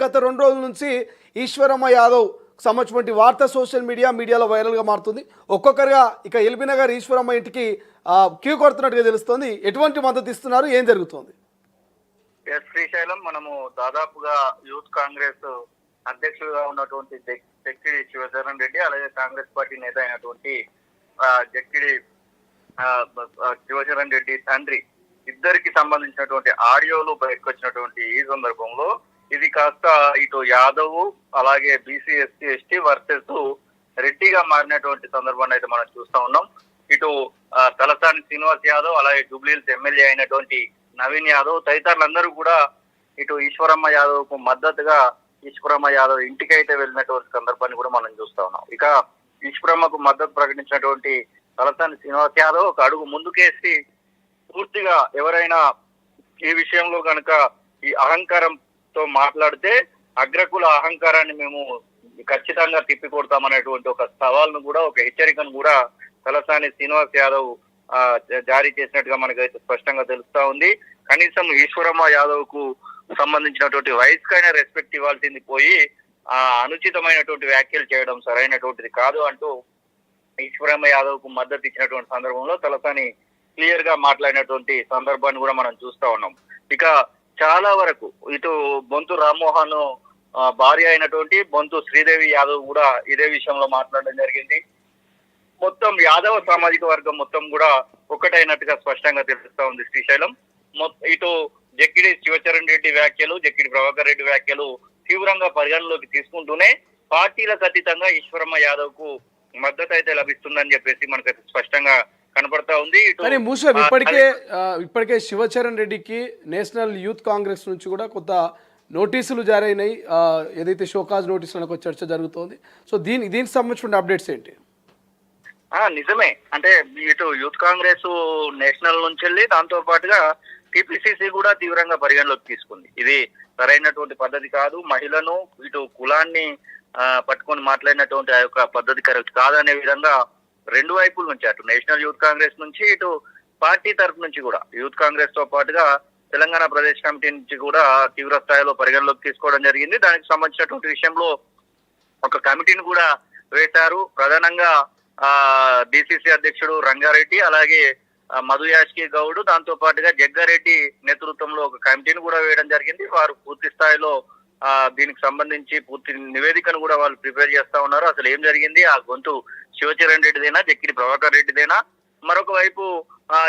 గత 2 రోజుల నుంచి ఈశ్వరమ్మ యాదవ్ సంబంధించిన వార్త సోషల్ మీడియాలో వైరల్గా మారుతుంది. ఒక్కొక్కరుగా ఇక ఎల్బీనగర్ ఈశ్వరమ్మ ఇంటికి క్యూ కొడుతున్నట్టుగా తెలుస్తోంది. ఎటువంటి మద్దతు ఇస్తున్నారు, ఏం జరుగుతోంది? శ్రీశైలం, మనము దాదాపుగా యూత్ కాంగ్రెస్ అధ్యక్షుడుగా ఉన్నటువంటి జక్కిడి శివచరణ్ రెడ్డి, అలాగే కాంగ్రెస్ పార్టీ నేత అయినటువంటి జక్కిడి శివచరణ్ రెడ్డి తండ్రి ఇద్దరికి సంబంధించినటువంటి ఆడియోలు బయటకు వచ్చినటువంటి ఈ సందర్భంలో ఇది కాస్త ఇటు యాదవ్ అలాగే బీసీ ఎస్సీ ఎస్టీ వర్సెస్ రెడ్డిగా మారినటువంటి సందర్భాన్ని అయితే మనం చూస్తా ఉన్నాం. ఇటు తలసాని శ్రీనివాస్ యాదవ్, అలాగే జూబ్లీహిల్స్ ఎమ్మెల్యే అయినటువంటి నవీన్ యాదవ్ తదితరులందరూ కూడా ఇటు ఈశ్వరమ్మ యాదవ్ కు మద్దతుగా ఈశ్వరమ్మ యాదవ్ ఇంటికి అయితే వెళ్ళినటువంటి సందర్భాన్ని కూడా మనం చూస్తా ఉన్నాం. ఇక ఈశ్వరమ్మకు మద్దతు ప్రకటించినటువంటి తలసాని శ్రీనివాస్ యాదవ్ ఒక అడుగు ముందుకేసి పూర్తిగా ఎవరైనా ఈ విషయంలో కనుక ఈ అహంకారంతో మాట్లాడితే అగ్రకుల అహంకారాన్ని మేము ఖచ్చితంగా తిప్పి కొడతామనేటువంటి ఒక సవాల్ను కూడా, ఒక హెచ్చరికను కూడా తలసాని శ్రీనివాస్ యాదవ్ జారీ చేసినట్టుగా మనకైతే స్పష్టంగా తెలుస్తా ఉంది. కనీసం ఈశ్వరమ్మ యాదవ్ కు సంబంధించినటువంటి వయసుకైనా రెస్పెక్ట్ ఇవ్వాల్సింది పోయి అనుచితమైనటువంటి వ్యాఖ్యలు చేయడం సరైనటువంటిది కాదు అంటూ ఈశ్వరమ్మ యాదవ్ కు మద్దతు ఇచ్చినటువంటి సందర్భంలో తలసాని క్లియర్ గా మాట్లాడినటువంటి సందర్భాన్ని కూడా మనం చూస్తా ఉన్నాం. ఇక చాలా వరకు ఇటు బొంతు రామ్మోహన్ భార్య అయినటువంటి బొంతు శ్రీదేవి యాదవ్ కూడా ఇదే విషయంలో మాట్లాడడం జరిగింది. మొత్తం యాదవ సామాజిక వర్గం మొత్తం కూడా ఒకటైనట్టుగా స్పష్టంగా తెలుస్తా ఉంది. శ్రీశైలం, ఇటు జక్కిడి శివచరణ్ రెడ్డి వ్యాఖ్యలు, జక్కిడి ప్రభాకర్ రెడ్డి వ్యాఖ్యలు తీవ్రంగా పరిగణలోకి తీసుకుంటూనే పార్టీలకు అతీతంగా ఈశ్వరమ్మ యాదవ్ కు మద్దతు అయితే లభిస్తుందని చెప్పేసి మనకైతే స్పష్టంగా కనపడతా ఉంది. ఇప్పటికే శివచరణ్ రెడ్డికి నేషనల్ యూత్ కాంగ్రెస్ నుంచి కూడా కొంత నోటీసులు జారీ అయినాయి. ఏదైతే షోకాజ్ నోటీసులు ఒక చర్చ జరుగుతోంది. సో దీనికి సంబంధించిన అప్డేట్స్ ఏంటి? నిజమే, అంటే ఇటు యూత్ కాంగ్రెస్ నేషనల్ నుంచి వెళ్ళి దాంతో పాటుగా టిపిసిసి కూడా తీవ్రంగా పరిగణలోకి తీసుకుంది. ఇది సరైనటువంటి పద్ధతి కాదు, మహిళను ఇటు కులాన్ని పట్టుకొని మాట్లాడినటువంటి ఆ యొక్క పద్ధతి కరెక్ట్ కాదనే విధంగా రెండు వైపుల నుంచి, అటు నేషనల్ యూత్ కాంగ్రెస్ నుంచి ఇటు పార్టీ తరఫు నుంచి కూడా, యూత్ కాంగ్రెస్ తో పాటుగా తెలంగాణ ప్రదేశ్ కమిటీ నుంచి కూడా తీవ్ర స్థాయిలో పరిగణలోకి తీసుకోవడం జరిగింది. దానికి సంబంధించినటువంటి విషయంలో ఒక కమిటీని కూడా వేశారు. ప్రధానంగా డిసిసి అధ్యక్షుడు రంగారెడ్డి, అలాగే మధు యాష్కి గౌడ్, దాంతో పాటుగా జగ్గారెడ్డి నేతృత్వంలో ఒక కమిటీని కూడా వేయడం జరిగింది. వారు పూర్తి స్థాయిలో దీనికి సంబంధించి పూర్తి నివేదికను కూడా వాళ్ళు ప్రిపేర్ చేస్తా ఉన్నారు. అసలు ఏం జరిగింది, ఆ గొంతు శివచరణ్ రెడ్డిదేనా, జక్కిడి ప్రభాకర్ రెడ్డిదేనా, మరొక వైపు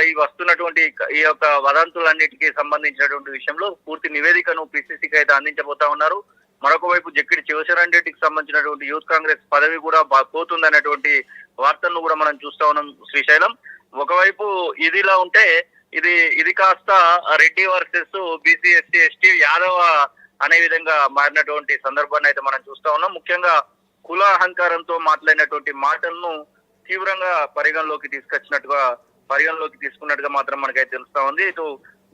ఈ వస్తున్నటువంటి ఈ యొక్క వదంతులన్నిటికీ సంబంధించినటువంటి విషయంలో పూర్తి నివేదికను పిసిసికి అయితే అందించబోతా ఉన్నారు. మరొక వైపు జక్కిడి శివచరణ్ రెడ్డికి సంబంధించినటువంటి యూత్ కాంగ్రెస్ పదవి కూడా పోతుందనేటువంటి వార్తలను కూడా మనం చూస్తా ఉన్నాం. శ్రీశైలం, ఒకవైపు ఇదిలా ఉంటే ఇది కాస్త Reddy versus BC ST ST Yadava అనే విధంగా మారినటువంటి సందర్భాన్ని అయితే మనం చూస్తా ఉన్నాం. ముఖ్యంగా కుల అహంకారంతో మాట్లాడినటువంటి మాటలను తీవ్రంగా పరిగణలోకి తీసుకున్నట్టుగా మాత్రం మనకైతే తెలుస్తా ఉంది. ఇటు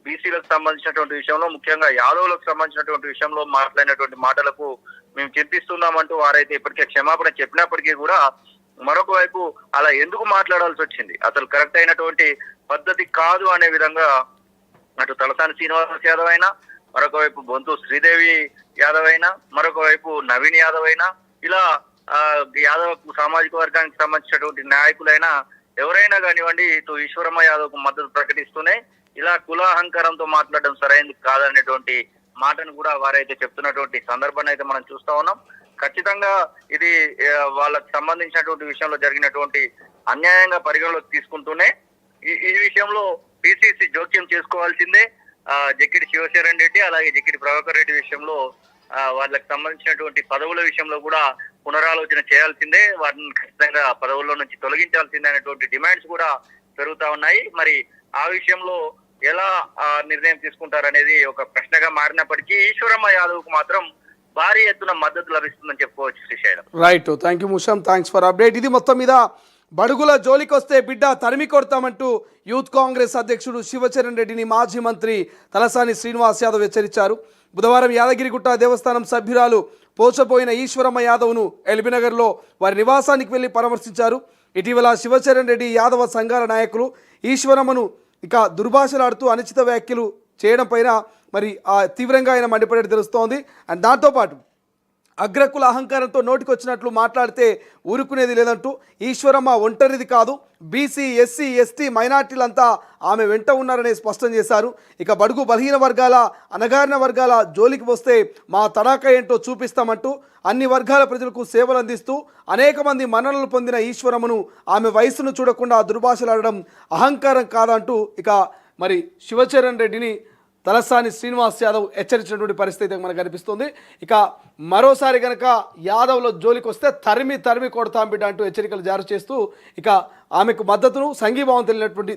బీసీలకు సంబంధించినటువంటి విషయంలో, ముఖ్యంగా యాదవులకు సంబంధించినటువంటి విషయంలో మాట్లాడినటువంటి మాటలకు మేము చింతిస్తున్నామంటూ వారైతే ఇప్పటికే క్షమాపణ చెప్పినప్పటికీ కూడా మరొక వైపు అలా ఎందుకు మాట్లాడాల్సి వచ్చింది, అసలు కరెక్ట్ అయినటువంటి పద్ధతి కాదు అనే విధంగా అటు తలసాని శ్రీనివాస్ యాదవ్ అయినా, మరొక వైపు బొంతు శ్రీదేవి యాదవ్ అయినా, మరొక వైపు నవీన్ యాదవ్ అయినా, ఇలా యాదవ్ సామాజిక వర్గానికి సంబంధించినటువంటి నాయకులైనా ఎవరైనా కానివ్వండి ఇటు ఈశ్వరమ్మ యాదవ్ కు మద్దతు ప్రకటిస్తూనే ఇలా కుల అహంకారంతో మాట్లాడడం సరైనది కాదనేటువంటి మాటను కూడా వారైతే చెప్తున్నటువంటి సందర్భాన్ని అయితే మనం చూస్తా ఉన్నాం. ఖచ్చితంగా ఇది వాళ్ళకి సంబంధించినటువంటి విషయంలో జరిగినటువంటి అన్యాయంగా పరిగణలోకి తీసుకుంటూనే ఈ విషయంలో పిసిసి జోక్యం చేసుకోవాల్సిందే. జక్కిడి శివచరణ్ రెడ్డి, అలాగే జక్కిడి ప్రభాకర్ రెడ్డి విషయంలో వాళ్ళకి సంబంధించినటువంటి పదవుల విషయంలో కూడా పునరాలోచన చేయాల్సిందే. వాటిని ఖచ్చితంగా పదవుల్లో నుంచి తొలగించాల్సిందే అనేటువంటి డిమాండ్స్ కూడా పెరుగుతా ఉన్నాయి. మరి ఆ విషయంలో ఎలా నిర్ణయం తీసుకుంటారనేది ఒక ప్రశ్నగా మారినప్పటికీ ఈశ్వరమ్మ యాదవ్ కు మాత్రం భారీ ఎత్తున మద్దతు లభిస్తుందని చెప్పుకోవచ్చు. Srisailam, right, thank you Musham, thanks for update. ఇది మొత్తం మీద బడుగుల జోలికొస్తే బిడ్డ తరిమి కొడతామంటూ యూత్ కాంగ్రెస్ అధ్యక్షుడు శివచరణ్ రెడ్డిని మాజీ మంత్రి తలసాని శ్రీనివాస్ యాదవ్ హెచ్చరించారు. బుధవారం యాదగిరిగుట్ట దేవస్థానం సభ్యురాలు పోచపోయిన ఈశ్వరమ్మ యాదవ్ను ఎల్బీనగర్లో వారి నివాసానికి వెళ్లి పరామర్శించారు. ఇటీవల శివచరణ్ రెడ్డి యాదవ సంఘాల నాయకులు ఈశ్వరమ్మను ఇక దుర్భాషలాడుతూ అనుచిత వ్యాఖ్యలు చేయడం పైన మరి తీవ్రంగా ఆయన మండిపడేది తెలుస్తోంది. అండ్ దాంతోపాటు అగ్రకుల అహంకారంతో నోటికొచ్చినట్లు మాట్లాడితే ఊరుకునేది లేదంటూ ఈశ్వరమ్మ ఒంటరిది కాదు, బీసీ ఎస్సీ ఎస్టీ మైనార్టీలంతా ఆమె వెంట ఉన్నారని స్పష్టం చేశారు. ఇక బడుగు బలహీన వర్గాల అణగారిన వర్గాల జోలికి వస్తే మా తడాక ఏంటో చూపిస్తామంటూ అన్ని వర్గాల ప్రజలకు సేవలు అందిస్తూ అనేక మంది మన్ననలు పొందిన ఈశ్వరమ్మను ఆమె వయసును చూడకుండా దుర్భాషలాడడం అహంకారం కాదంటూ ఇక మరి శివచరణ్ రెడ్డిని తలసాని శ్రీనివాస్ యాదవ్ హెచ్చరించినటువంటి పరిస్థితి మనకు కనిపిస్తుంది. ఇక మరోసారి కనుక యాదవ్లో జోలికి వస్తే తరిమి కొడతాం బిడ్డ అంటూ హెచ్చరికలు జారీ చేస్తూ ఇక ఆమెకు మద్దతును సంఘీభావం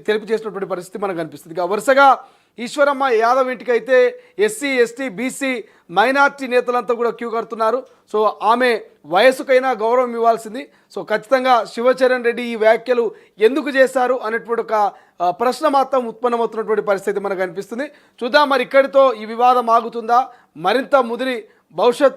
తెలిపి చేసినటువంటి పరిస్థితి మనకు కనిపిస్తుంది. ఇక వరుసగా ఈశ్వరమ్మ యాదవ్ ఇంటికి అయితే ఎస్సీ ఎస్టీ బీసీ మైనార్టీ నేతలంతా కూడా క్యూ కడుతున్నారు. సో ఆమె వయసుకైనా గౌరవం ఇవ్వాల్సింది. సో ఖచ్చితంగా శివచరణ్ రెడ్డి ఈ వ్యాఖ్యలు ఎందుకు చేశారు అనేటువంటి ఒక ప్రశ్న మాత్రం ఉత్పన్నమవుతున్నటువంటి పరిస్థితి మనకు కనిపిస్తుంది. చూద్దాం మరి ఇక్కడితో ఈ వివాదం ఆగుతుందా, మరింత ముదిరి భవిష్యత్